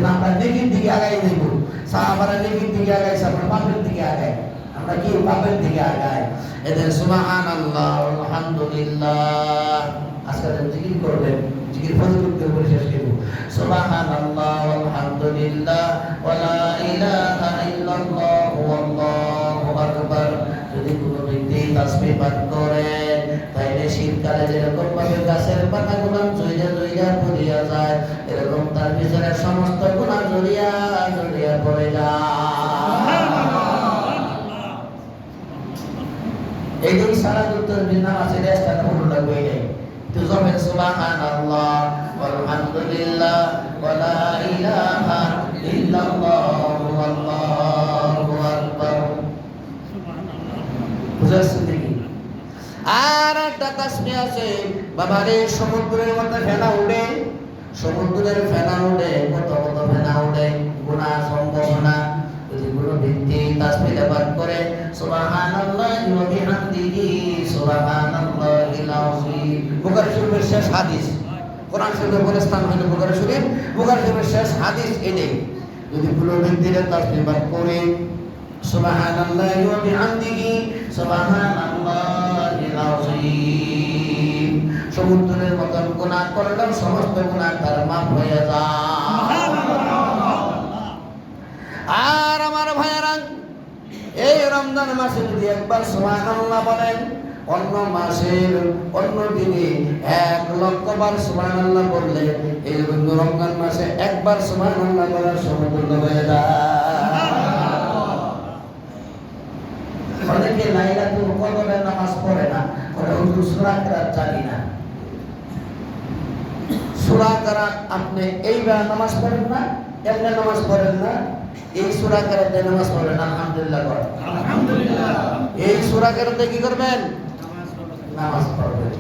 এজন্য আমরা নেকির দিকে আগাই যাইব। সাহাবারা নেকির দিকে আগাইছে, আমরা পাপের দিকে আগাই। আমরা কি পাপের দিকে আগাই? এদের সুবহানাল্লাহ আলহামদুলিল্লাহ আজকে জিকির করবেন, জিকির ফজিলত করে শেষ করব। সুবহানাল্লাহ আলহামদুলিল্লাহ ওয়া লা ইলাহা ইল্লাল্লাহ ওয়াল্লাহু আকবার। যদি কোনো ব্যক্তি তাসবিহ পাঠ করে তাইলে শীতকালে যেরকম ভাবে গাছের পাতাগুলো ঝইরা ঝইরা পড়িয়া যায়, এরকম তার ভিতরে সমস্ত গুনাহ ঝরিয়া ঝরিয়া পড়ে যায়। এই দিন সালাতুল তাসবিহ নামাজের রেস্টটা পুরো লাগবে এই তো জমের সুবহানাল্লাহ আলহামদুলিল্লাহ ওয়া লা ইলাহা ইল্লাল্লাহ ওয়াল্লাহু আকবার। বুঝাচ্ছেন দেখি? আর একটা তাসবিহ আছে বাবারে, সমুদ্রের মধ্যে ফেনা উড়ে, সমুদ্রের ফেনা উড়ে, কত কত ফেনা উড়ে, গুনাহ সম্ভাবনা। যদি কোনো ব্যক্তি তাসবিহ পাঠ করে সুবহানাল্লাহি ওয়া বিহামদিহি সুবহানাল্লাহিল আযীম, বুখারী শরীফের শেষ হাদিস, কোরআন শরীফের পরে স্থান হলো বুখারী শরীফ, বুখারী শরীফের শেষ হাদিস এটাই। যদি কোনো ব্যক্তি তাসবিহ পাঠ করে সুবহানাল্লাহি ওয়া বিহামদিহি সুবহানাল্লাহিল আযীম, সমুদ্রের মতন গুনাহ করলেও সমস্ত গুনাহ তার মাফ হয়ে যায়। আর আমার ভাইয়েরা, এই রমজান মাসে যদি একবার সুবহানাল্লাহ বলেন, অন্য মাসের অন্য দিনে 1,00,000 বার সুবহানাল্লাহ বললে এই রমজান মাসে একবার সুবহানাল্লাহ বলার সমতুল্য হয়ে যায়। অনেকে লাইলাতুল কদরের নামাজ পড়ে না, পরে হুজুর সূরা কেরাত জানি না। সূরা কেরাত আপনি এইবার নামাজ পড়েন না, এমনি নামাজ পড়েন না, এই সূরা কেরাতে নামাজ পড়েন, আলহামদুলিল্লাহ করেন। আলহামদুলিল্লাহ। এই সূরা কেরাতে কি করবেন? নামাজ পড়বেন।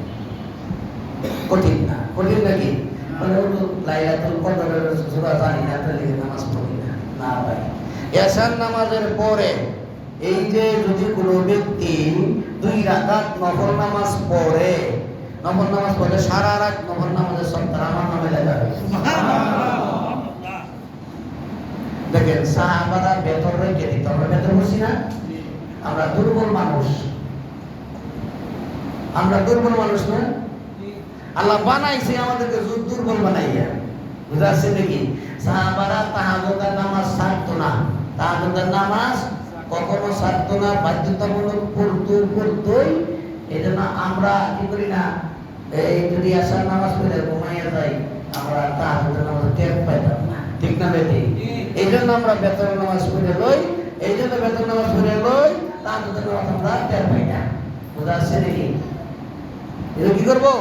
কঠিন না? কঠিন নাকি? মানে হুজুর লাইলাতুল কদরের সূরা জানি না, তাহলে নামাজ পড়ি না। না ভাই, এশার নামাজের পরে এই যে যদি কোনো ব্যক্তি 2 রাকাত নফল নামাজ পড়ে, নফল নামাজ পড়ে সারা রাত নফল নামাজের সত্তর আমার নামে লেখা হবে। দেখেন সাহাবারা বেতন রেখে দিত, আমরা বেতন বুঝি না, আমরা দুর্বল মানুষ, আমরা দুর্বল মানুষ না, আল্লাহ বানাইছে আমাদেরকে দুর্বল বানাইয়া। বুঝাচ্ছে দেখি? সাহাবারা তাহাজ্জুদের নামাজ ছাড়তো না, তাহাজ্জুদের নামাজ কখনো ছাড়তো না, বাধ্যতামূলক পড়তোই। এই জন্য আমরা কি করি না, এই যদি আসার নামাজ পড়ে ঘুমাইয়া যাই, আমরা তাহাজ্জুদের নামাজ টের পাইতাম না, ঠিক না বেটি? এই জন্য আমরা বেতন নামাজ পড়ে লই, এই জন্য বেতন নামাজ পড়ে লই, তাহাজ্জুদের নামাজ আমরা টের পাই না। বুঝা আসছে নাকি? এটা কি করবো?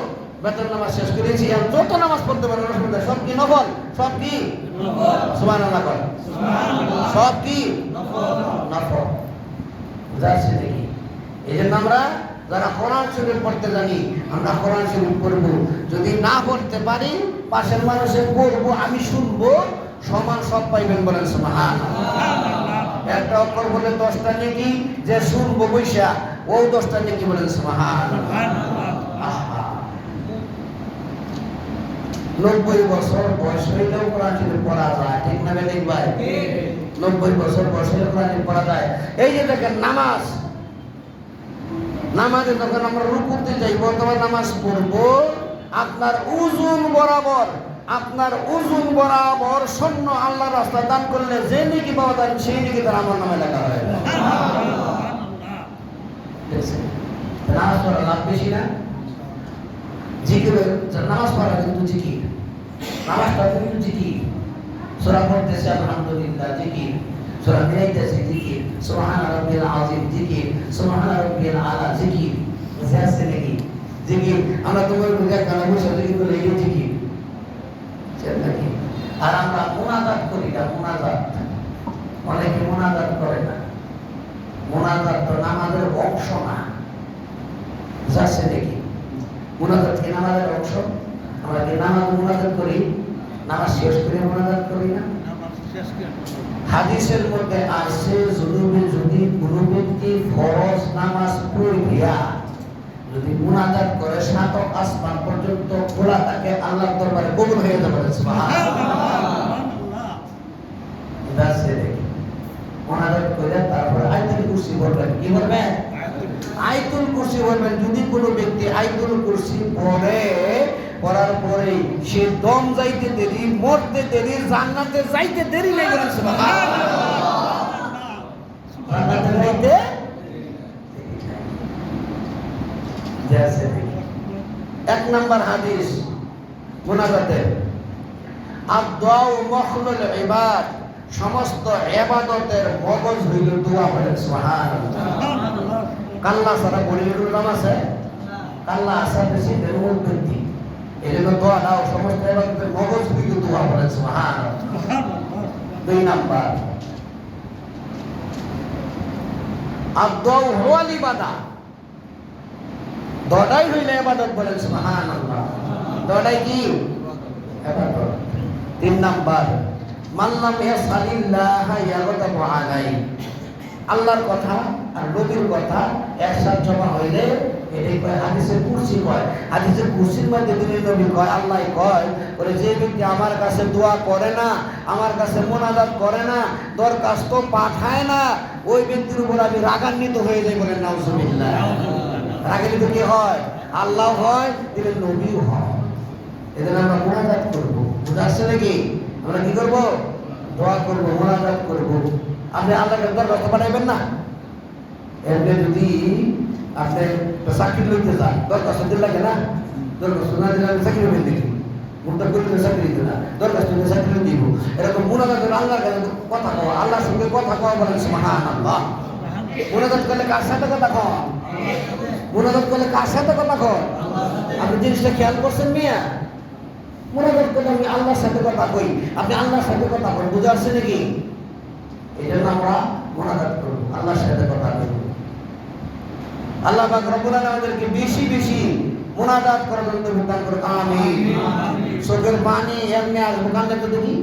বেতন নামাজ শেষ করেছি, আর যত নামাজ পড়তে পারবো সব কি নফল, সব কি সুবহানাল্লাহ কর, সব কি নফল। বুঝা আসছে নাকি? এই জন্য আমরা যারা কোরআন শরীফ পড়তে জানি, আমরা কোরআন শরীফ পড়বো। যদি না পড়তে পারি, পাশের মানুষের পড়বো, আমি শুনবো, সমান সব পাইবেন, বলেন সুবহানাল্লাহ। একটা অক্ষর বলে 10টা নেকি, যে শুনবো বৈশা ও 10টা নেকি, বলেন সুবহানাল্লাহ। 90 বছর বয়স হইলেও কোরআন শরীফ পড়া যায়, ঠিক না বেঠিক ভাই? 90 বছর বয়স হইলেও কোরআন শরীফ পড়া যায়। এই যে দেখেন নামাজ, নামাজে যখন আমরা রুকুতে যাই, বর্তমান নামাজ পড়বো, আপনার ওজন বরাবর, আপনার ওজন বরাবর শূন্য আল্লাহর রাস্তায় দান করলে যে নেকি পাওয়া যায়, সেই নেকি তার আমার নামে লেখা হয়। নামাজ পড়া লাভ বেশি না? জিকির, নামাজ পড়া কিন্তু জিকির, নামাজটা কিন্তু জিকির। সূরা পড়তেছে আলহামদুলিল্লাহ জিকির, সূরা মিলাইতেছে জিকির, সুবহান রাব্বিল আযীম জিকির, সুবহান রাব্বিল আলা জিকির। বুঝতে আসছে নাকি? জিকির আমরা তোমার বুঝে কানে বসে জিকির করে এই জিকির সেটা নাকি? আর আমরা মুনাজাত করি না, মুনাজাত অনেকে মুনাজাত করে না। মুনাজাত তো নামাজের অংশ না, বুঝতে আসছে নাকি? মুনাজাত কি নামাজের অংশ? আমরা কি নামাজ মুনাজাত করি? নামাজ শেষ করে মুনাজাত করি না? হাদিসের মধ্যে আছে, যদি কোনো ব্যক্তি ফরজ নামাজ পড়িয়া যদি মুনাজাত করে 7 আসমান পর্যন্ত খোলা থাকে, আল্লাহর দরবারে কবুল হয়ে যাবে। সুবহানাল্লাহ। পড়বেন। কি বলবেন? আয়াতুল কুরসি বলবেন। যদি কোনো ব্যক্তি আয়াতুল কুরসি পড়ার পরে সে দম যাইতে দেরি, মরতে দেরি, জান্নাতে যাইতে দেরি নেই বলেন সুবহানাল্লাহ। জান্নাতে যাইতে এক নাম্বার হাদিস মুনাজাতের, আদ-দুআউ মুখলুল ইবাদ, সমস্ত ইবাদতের মগজ হইল দোয়া। বলেন সুবহানাল্লাহ। কাল্লা সারা বলির নাম আছে, কাল্লা আসা বেশি দেরুল ব্যক্তি, এজন্য দোয়া দাও, সমস্ত ইবাদতের মগজ হইল দোয়া। বলেন সুবহানাল্লাহ। দুই নাম্বার, আদ-দুআউ হুয়াল ইবাদা, দোয়াই হইল ইবাদত। বলেন সুবহানাল্লাহ। দোয়াই কি? ইবাদত। তিন নাম্বার, মান লাম ইয়াসালিল্লাহ ইয়াগদাবু আলাইহি, আল্লাহর কথা আর নবীর কথা একসাথে জমা হইলে এটাই কয় হাদিসে কুরসি কয়। হাদিসে কুরসির মধ্যে তিনি নবী কয়, আল্লাহ কয় বলে যে ব্যক্তি আমার কাছে দোয়া করে না, আমার কাছে মোনাজাত করে না, দরখাস্ত পাঠায় না, ওই ব্যক্তির উপর আমি রাগান্বিত হয়ে যাই। বলেন নাউজুবিল্লাহ। রাগান্বিত কি হয়? আল্লাহ হয়, তিনি নবীও হয়। এদের আমরা মোনাজাত করবো, বুঝা আসছে নাকি? আমরা কি করবো? দোয়া করবো, মোনাজাত করবো। আপনি আল্লাহকে দরখাস্ত পাঠাইবেন না? এমনি যদি আপনি চাকরি লইতে যান, দরখাস্ত দিন লাগে না? দরখাস্ত না দিলে আমি চাকরি হবেন দেখি, মুখটা করলে চাকরি দিতে না, দরখাস্ত দিলে চাকরি দিব। এরকম মোনাজাত করে আল্লাহর কাছে কথা কওয়া, আল্লাহর সঙ্গে কথা কওয়া। বলেন সুবহানাল্লাহ। মোনাজাত করলে কার সাথে কথা কও? মোনাজাত করলে কার সাথে কথা কও? আপনি জিনিসটা খেয়াল করছেন মিয়া? মোনাজাত করলে আমি আল্লাহর সাথে কথা কই, আপনি আল্লাহর সাথে কথা কন, বুঝা আসছে নাকি? এই জন্য আমরা মোনাজাত করবো, আল্লাহর সাথে কথা বলবো। আল্লাহ পাক রব্বুল আলামিন আমাদেরকে বেশি বেশি মোনাজাত করার জন্য দান করুন, আমিন। চোখের পানি এমনি আসবো, কান্দে তো দেখি,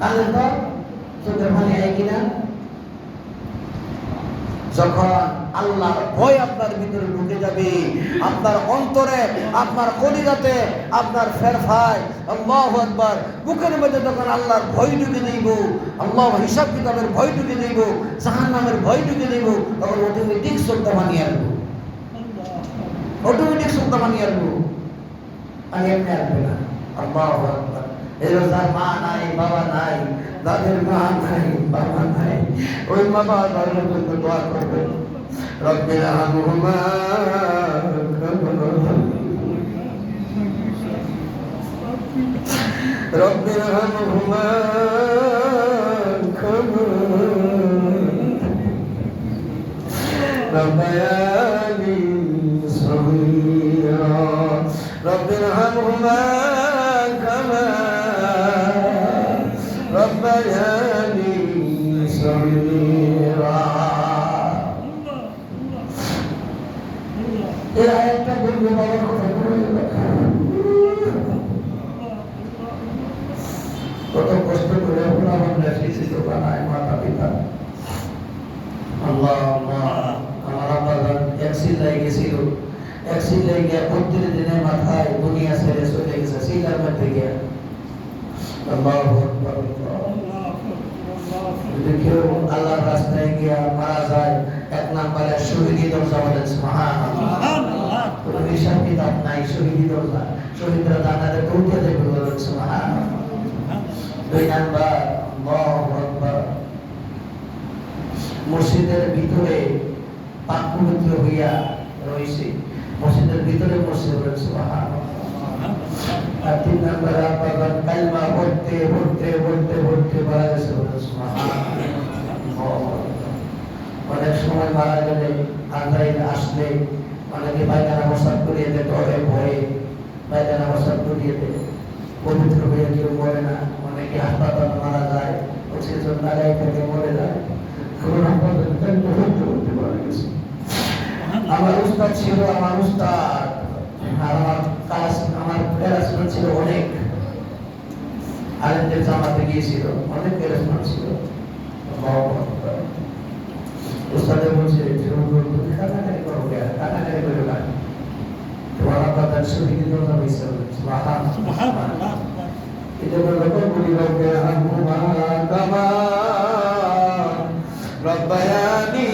কান্দে তো চোখের পানি আয় কিনা? যখন আল্লাহর ভয় আপনার ভিতরে ঢুকে যাবে, আপনার অন্তরে, আপনার কলিজাতে, আপনার ফেরফায় আল্লাহু আকবার, বুকের মধ্যে যখন আল্লাহর ভয় ঢুকে দেব, আল্লাহ হিসাব কিতাবের ভয় ঢুকে দেব, জাহান্নামের ভয় ঢুকে দেব, তখন অটোমেটিক শ্রদ্ধা বানিয়ে আসবো, অটোমেটিক শ্রদ্ধা বানিয়ে আসবো। আর এমনি আসবে না। আল্লাহু আকবার। এর যার মা নাই, বাবা নাই, যাদের মা নাই, বাবা নাই, ওই মা বাবার জন্য দোয়া করবে, রব্বির হামহুমা রব্বির হামহুমা রব্বায়ানি সগীরা রব্বির হামহুমা কামা রব্বায়ানি সগীরা। এই আয়াতটা বলবো, বাবার কথা বলে কত কষ্ট করে আমরা শিক্ষিত বানায় মাতা পিতা। আল্লাহ, আমার আব্বা অ্যাক্সিডেন্ট গেছিল, অ্যাক্সিডেন্ট গিয়ে 32 দিনের মাথায় দুনিয়া ছেড়ে চলে গেছে, সিগার মধ্যে গিয়ে। আল্লাহু আকবার। যদি কেউ আল্লাহর রাস্তায় গিয়া মারা যায়, এক নম্বরে শহীদি দরজা। বলেন সুবহানাল্লাহ। কোনো হিসাব কিতাব নাই, শহীদি দরজা, শহীদরা জান্নাতে পৌঁছে যাবে। বলেন সুবহানাল্লাহ। দুই নাম্বার, আল্লাহু আকবার, মসজিদের ভিতরে পাক পবিত্র হইয়া রয়েছে, মসজিদের ভিতরে মসজিদ। বলেন সুবহানাল্লাহ। আর তিন নাম্বার, আপনার কালমা পড়তে পড়তে পড়তে পড়তে মারা গেছে। বলেন সুবহানাল্লাহ। অনেক সময় মারা গেলে, আন্দাইলে আসলে অনেকে পায়খানা প্রস্রাব করিয়ে দেয়, ডরে ভয়ে পায়খানা প্রস্রাব করিয়ে দেয়। পবিত্র হয়ে কেউ মরে না, অনেকে হাসপাতাল মারা যায়, অক্সিজেন লাগাই থেকে মরে যায়। আমার উস্তাদ ছিল, আমার উস্তাদ আর আমার ক্লাস, আমার ক্লাসমেট ছিল অনেক, আলেমদের জামাতে গিয়েছিল, অনেক ক্লাসমেট ছিল। উস্তাদে বলছে, তুমি কাটাকাটি করো, কাটাকাটি করো না, তোমার আপনার শহীদ দরজা হয়েছে। সুবহানাল্লাহ। এটা বলবো, বলি রব্বির হামহুমা কামা রব্বায়ানি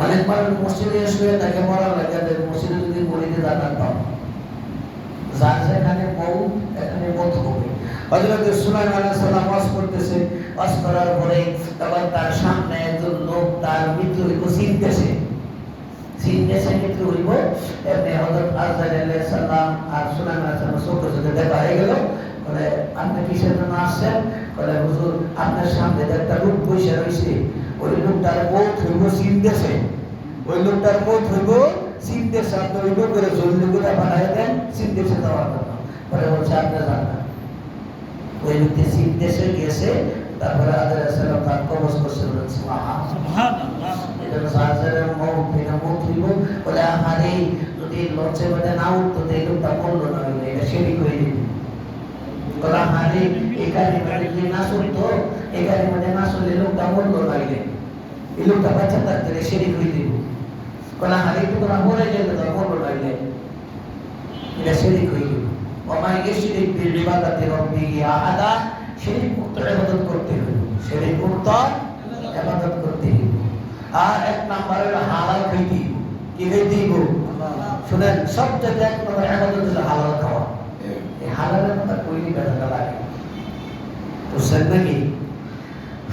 অনেক মানুষ মসজিদে শুয়ে তাকে মরার লাগে, মসজিদে যদি মরিতে জানার পাও, যার যেখানে বউ এখানে মত হবে। হযরত সুলাইমান আলাইহিস সালাম ওয়াজ করতেছে, ওয়াজ করার পরে তখন তার সামনে একজন লোক তার মৃত্যু হইব চিনতেছে, মৃত্যু হইব। এমনি হযরত আজরাইল আলাইহিস সালাম আর সুলাইমান আলাইহিস সালাম চোখে চোখে দেখা হয়ে গেল। বলে আপনি কিসের জন্য আসছেন? বলে হুজুর আপনার সামনে একটা লোক বসে রয়েছে, ওই লোকটার মৌত হইব চিনতেছে, ওই লোকটার মৌত হইব চিনতেছে, আপনি ওই লোকের জন্য করে বানাই দেন চিনতেছে দেওয়ার জন্য। পরে বলছে আপনি জানেন ওই ব্যক্তি চিনতেছে গেছে, তারপরে আদর সালাম তার কবজ করছে, সুবহানাল্লাহ। এটা সাহায্যের মৌত এটা মৌত হইব। বলে আমারে যদি লজ্জা বলে না উঠতো এই লোকটা বললো না, এটা শিরিক হয়ে যাবে। বলে আমারে এখানে মানে না শুনতো, এখানে মানে না শুনলে লোকটা বললো না, এই লোকটা বাচ্চা থাকতে শিরিক হয়ে যাবে। বলে আমারে একটু তোরা বলে গেলে তো বললো না, এটা শিরিক হয়ে যাবে। ওমাই ইশরিক বিল ইবাদাতি রাব্বিহি আহাদা, শিরিক মুক্ত ইবাদত করতে হবে, শিরিক মুক্ত ইবাদত করতে হবে। আর এক নাম্বার হলো হালাল খাইতে, কি খাইতে হবে? শুনেন, সবচেয়ে এক নম্বর ইবাদত হলো হালাল খাওয়া। এই হালালের কথা কইলে বেজার লাগে, বুঝছেন নাকি?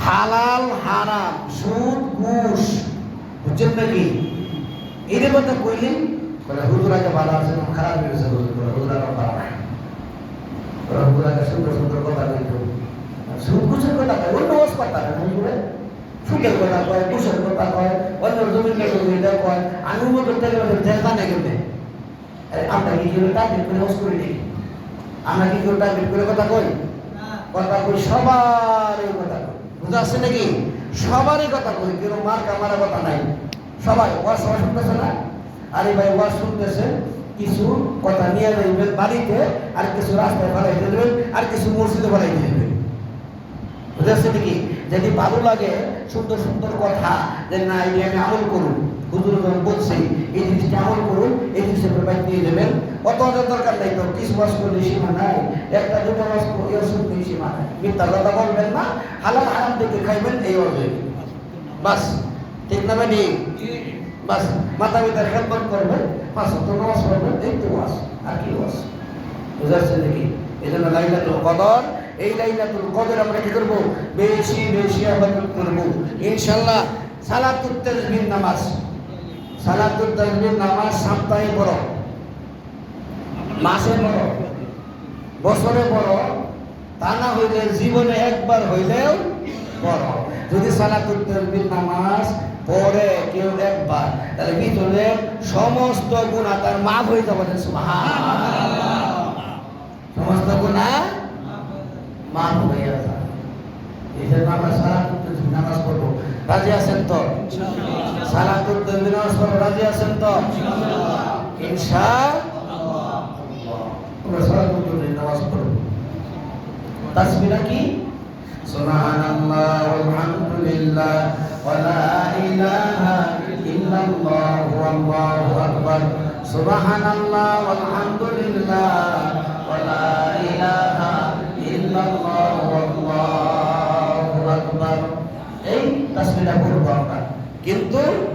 হালাল হারাম, সুদ ঘুষ, বুঝছেন নাকি? এর কথা কইলে বলে হুজুর আগে ভালো আছে না খারাপ হয়েছে, হুজুর আরো ভালো নাই, হুজুর আগে সুন্দর সুন্দর কথা কইতো, সুদ ঘুষের কথা কয়, অন্য ওয়াজ কথা না, হুজুরে সুদের কথা কয়, ঘুষের কথা কয়, অন্য জমির কথা কয়, আমি মতো থেকে চেষ্টা নেই করতে। আমরা কি করে টার্গেট করে ওয়াজ করি নাকি? আমরা কি করে টার্গেট করে কথা কই? কথা কই সবারই কথা কই, বুঝা আছে নাকি? সবারই কথা কই, কেউ মার্কা মারা কথা নাই, সবাই ওয়াজ শুনতেছে না? আরে ভাই ওয়াজ শুনতেছে, কিছু কথা নিয়ে যাইবেন বাড়িতে, আর কিছু রাস্তায় ফেলাইতে দেবেন, আর কিছু মসজিদে ফেলাইতে দেবেন, বুঝেছে নাকি? যদি ভালো লাগে সুন্দর সুন্দর কথা, যে না এই আমি আমল করুন, হুজুর বলছি এই জিনিসটা আমল করুন, এই জিনিসের ব্যাপার নিয়ে দেবেন। অত দরকার নাই তো, কিছু ওয়াজ করলে সীমা নাই, একটা দুটো ওয়াজ করলে শুনতে সীমা নাই। মিথ্যা কথা বলবেন না, হালাল হারাম দেখে খাইবেন, এই অর্জন বাস, ঠিক না মানে? বাস, মাথা পিতার খেদমত করবেন, 5 ওয়াক্ত নামাজ পড়বেন, এই তো ওয়াজ, আর কি ওয়াজ, বুঝাচ্ছে নাকি? এই জন্য লাইলাতুল কদর, এই লাইলাতুল কদর আমরা কি করব? বেশি বেশি ইবাদত করব ইনশাআল্লাহ। সালাতুত তাসবিহ নামাজ, সালাতুত তাসবিহ নামাজ সপ্তাহে বড়, মাসে বড়, বছরে বড়, তা না হইলে জীবনে একবার হইলেও বড়। যদি সালাতুত তাসবিহ নামাজ পরে কেউ একবার, তাহলে ভিতরে সমস্ত গুনাহ তার মাফ হয়ে যাবে, সুবহানাল্লাহ। সমস্ত গুনাহ মাফ হয়ে যাবে। এই জন্য আমরা সালাতুত তাসবিহ নামাজ পড়ব, রাজি আছেন তো? ইনশাআল্লাহ। সালাতুত তাসবিহ নামাজ পড়ব, রাজি আছেন তো? ইনশাআল্লাহ। ইনশাআল্লাহ আমরা সালাতুত তাসবিহ নামাজ পড়ব। তাসবিহটা কি? সুবহানাল্লাহ ওয়ালহামদুলিল্লাহ ওয়া লা ইলাহা ইল্লাল্লাহ ওয়াল্লাহু আকবার। সুবহানাল্লাহ ওয়ালহামদুলিল্লাহ ওয়া লা ইলাহা ইল্লাল্লাহ ওয়াল্লাহু আকবার। এই তাসবিহটা পড়ব আমরা, কিন্তু